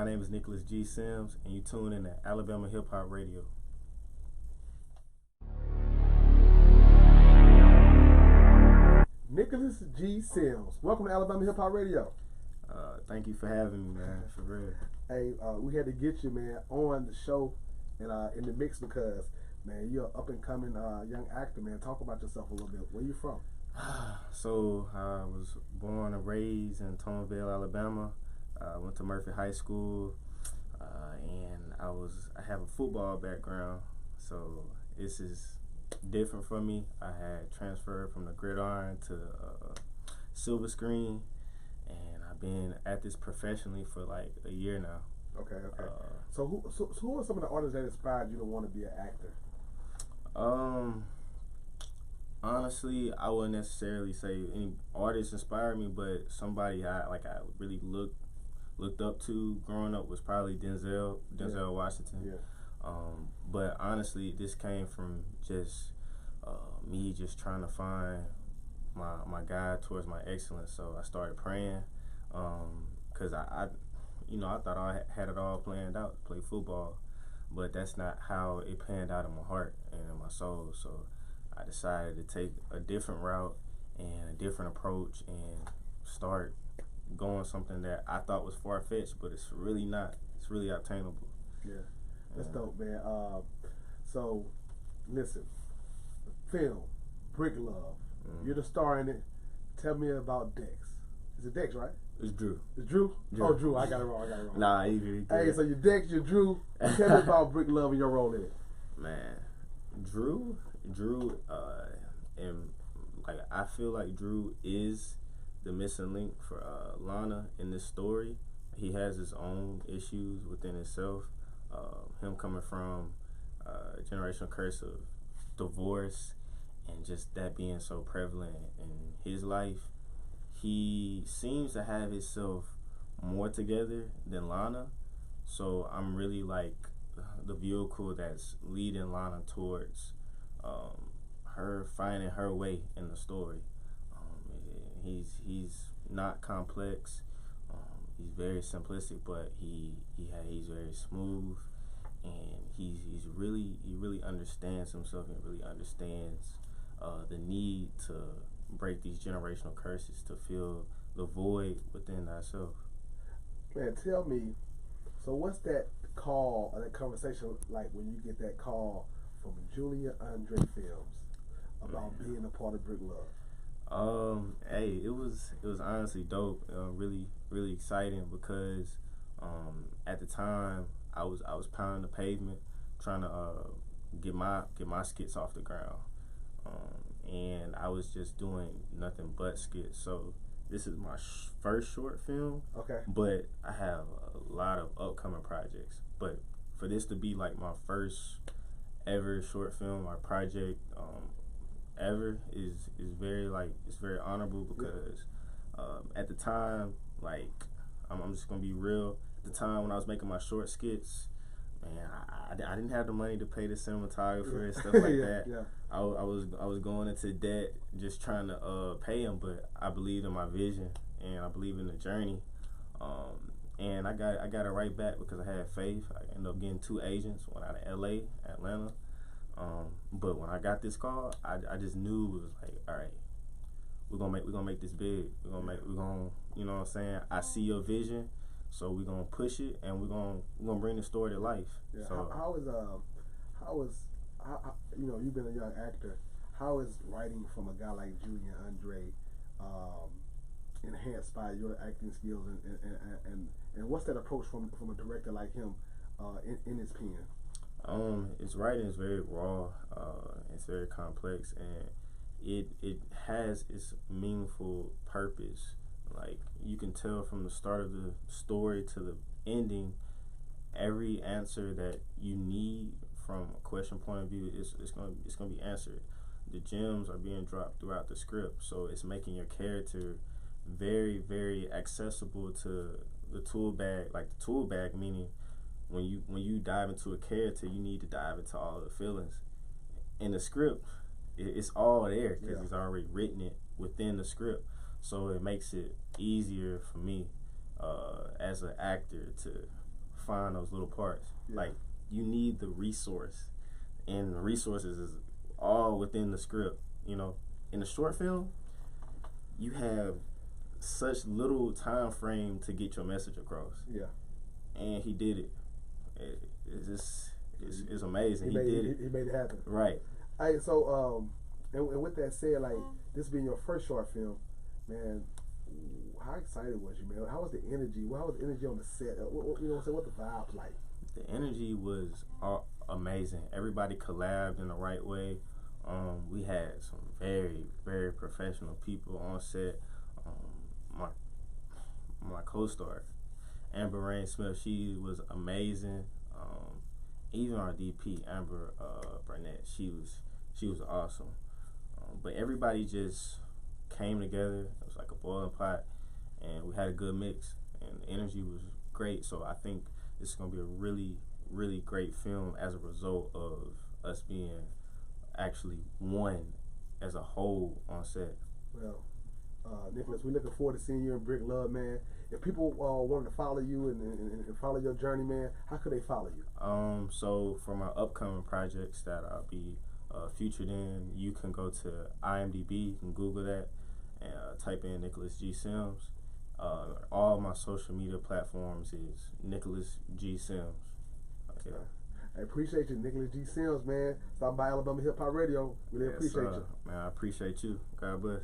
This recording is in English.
My name is Nicholas G. Sims, and you tune in to Alabama Hip Hop Radio. Nicholas G. Sims, welcome to Alabama Hip Hop Radio. Thank you for having me, man. For real. Hey, we had to get you, man, on the show and in the mix because, man, you're an up and coming young actor, man. Talk about yourself a little bit. Where you from? So I was born and raised in Toneville, Alabama. Went to Murphy High School, and I have a football background, so this is different for me. I had transferred from the gridiron to silver screen, and I've been at this professionally for like a year now. Okay. So who are some of the artists that inspired you to want to be an actor? Honestly, I wouldn't necessarily say any artist inspired me, but somebody I really looked up to growing up was probably Denzel Washington. Yeah. But honestly, this came from just me just trying to find my guide towards my excellence. So I started praying, cause I thought I had it all planned out to play football, but that's not how it panned out in my heart and in my soul. So I decided to take a different route and a different approach and start going something that I thought was far-fetched, but it's really not. It's really attainable. Yeah, that's dope, man. So, listen, film, Brick Love. You're the star in it. Tell me about Dex. Is it Dex, right? It's Drew. It's Drew? Drew. Oh, Drew. I got it wrong. Nah, you good. Hey, so you're Dex, you're Drew. Tell me about Brick Love and your role in it. Man, Drew, and like I feel like Drew is the missing link for Lana in this story. He has his own issues within himself. Him coming from a generational curse of divorce and just that being so prevalent in his life. He seems to have himself more together than Lana. So I'm really like the vehicle that's leading Lana towards her finding her way in the story. He's not complex. He's very simplistic, but he's very smooth, and he really understands himself and really understands the need to break these generational curses to fill the void within ourselves. Man, tell me, so what's that call or that conversation like when you get that call from Julia Andre Films about being a part of Brick Love? Hey, it was honestly dope. Really exciting because at the time I was pounding the pavement trying to get my skits off the ground, and I was just doing nothing but skits. So this is my first short film. Okay. But I have a lot of upcoming projects. But for this to be like my first ever short film or project ever is very it's very honorable because at the time, like I'm just gonna be real. At the time when I was making my short skits, man, I didn't have the money to pay the cinematographer and stuff like that. Yeah. I was going into debt just trying to pay him, but I believed in my vision and I believe in the journey. And I got it right back because I had faith. I ended up getting 2 agents, one out of LA, Atlanta. But when I got this call, I just knew it was like, all right, we're gonna make this big. We're gonna you know what I'm saying? I see your vision, so we're gonna push it and we're gonna bring the story to life. Yeah. So how is you know, you've been a young actor. How is writing from a guy like Julian Andre enhanced by your acting skills and what's that approach from a director like him in his pen? His writing is very raw. It's very complex, and it has its meaningful purpose. Like you can tell from the start of the story to the ending, every answer that you need from a question point of view it's gonna be answered. The gems are being dropped throughout the script, so it's making your character very, very accessible to the tool bag. Like the tool bag, meaning when you dive into a character, you need to dive into all the feelings. In the script, it's all there because he's already written it within the script, so it makes it easier for me as an actor to find those little parts. Yeah. Like, you need the resource, and the resources is all within the script. You know, in the short film, you have such little time frame to get your message across. Yeah. And he did it. It's just it's amazing. He did it. He made it happen. Right. Hey, so and with that said, like this being your first short film, man, how excited was you, man? How was the energy? How was the energy on the set? You know what I'm saying? What the vibes like? The energy was amazing. Everybody collabed in the right way. We had some very, very professional people on set. My co-star, Amber Rain Smith, she was amazing. Even our DP, Amber Burnett, she was awesome. But everybody just came together. It was like a boiling pot, and we had a good mix, and the energy was great. So I think this is gonna be a really, really great film as a result of us being actually one as a whole on set. Well, Nicholas, we're looking forward to seeing you in Brick Love, man. If people wanted to follow you and follow your journey, man, how could they follow you? So for my upcoming projects that I'll be featured in, you can go to IMDb, you can Google that, and type in Nicholas G. Sims. All my social media platforms is Nicholas G. Sims. Yeah. I appreciate you, Nicholas G. Sims, man. Stop by Alabama Hip Hop Radio. Really appreciate you. Man, I appreciate you. God bless.